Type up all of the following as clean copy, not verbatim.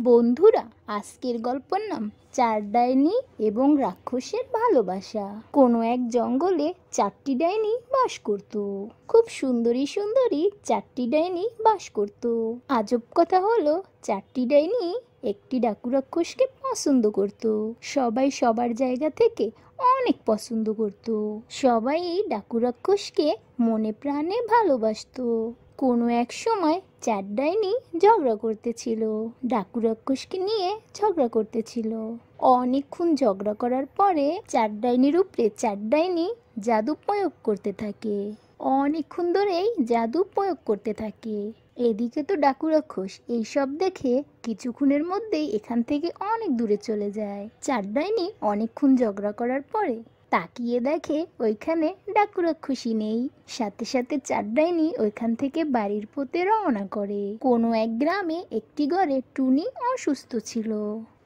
বন্ধুরা, আজকের গল্পের নাম চার ডাইনি এবং রাক্ষসের ভালোবাসা। কোনো এক জঙ্গলে চারটি ডাইনি বাস করত। খুব সুন্দরী সুন্দরী চারটি ডাইনি বাস করত। আজব কথা হলো, চারটি ডাইনি একটি ডাকু রাক্ষসকে পছন্দ করত। সবাই সবার জায়গা থেকে অনেক পছন্দ করত। সবাই এই ডাকু রাক্ষসকে মনে প্রাণে ভালোবাসতো। কোনো এক সময় চার ডাইনি ঝগড়া করতেছিল, ডাকু রাক্ষসকে নিয়ে ঝগড়া করতেছিল। অনেকক্ষণ ঝগড়া করার পরে চার ডাইনির উপরে চার ডাইনি জাদু প্রয়োগ করতে থাকে। অনেকক্ষণ ধরেই জাদু প্রয়োগ করতে থাকে। এদিকে তো ডাকু রাক্ষস এইসব দেখে কিছুক্ষণের মধ্যেই এখান থেকে অনেক দূরে চলে যায়। চার ডাইনি অনেকক্ষণ ঝগড়া করার পরে তাকিয়ে দেখে ওইখানে ডাকু রাক্ষসী নেই। সাথে সাথে চার ডাইনি ওইখান থেকে বাড়ির পথে রওনা করে। কোনো এক গ্রামে একটি ঘরে টুনি অসুস্থ ছিল।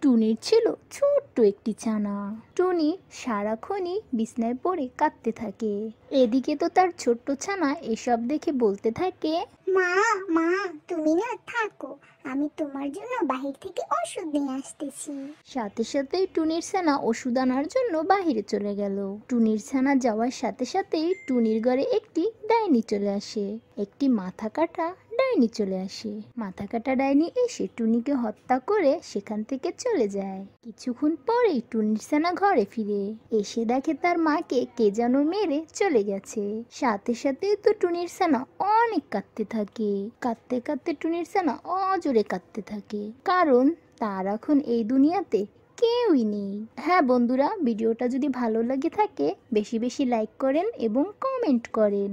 টুনির ছিল ছোট্ট একটি ছানা। টুনি সারাক্ষণই বিছনায় পড়ে কাঁদতে থাকে। এদিকে তো তার ছোট্ট ছানা এসব দেখে বলতে থাকে, মা মা তুমি না থাকো, আমি তোমার জন্য বাহির থেকে ওষুধ নিয়ে আসতেছি। সাথে সাথেই টুনির ছানা ওষুধ আনার জন্য বাহিরে চলে গেল। টুনির ছানা যাওয়ার সাথে সাথেই টুনির ঘরে একটি ডাইনি চলে আসে। একটি মাথা কাটা ডাইনি চলে আসে। মাথা কাটা ডাইনি এসে টুনিকে হত্যা করে সেখান থেকে চলে যায়। কিছুক্ষণ পরেই টুনির ছানা ঘরে ফিরে এসে দেখে তার মাকে কে যেন মেরে চলে গেছে। সাথে সাথে তো টুনির ছানা অনেক কাঁদতে থাকে। কাঁদতে কাঁদতে টুনির ছানা অজোরে কাঁদতে থাকে, কারণ তার এখন এই দুনিয়াতে কেউই নেই। হ্যাঁ বন্ধুরা, ভিডিওটা যদি ভালো লাগে থাকে বেশি বেশি লাইক করেন এবং কমেন্ট করেন।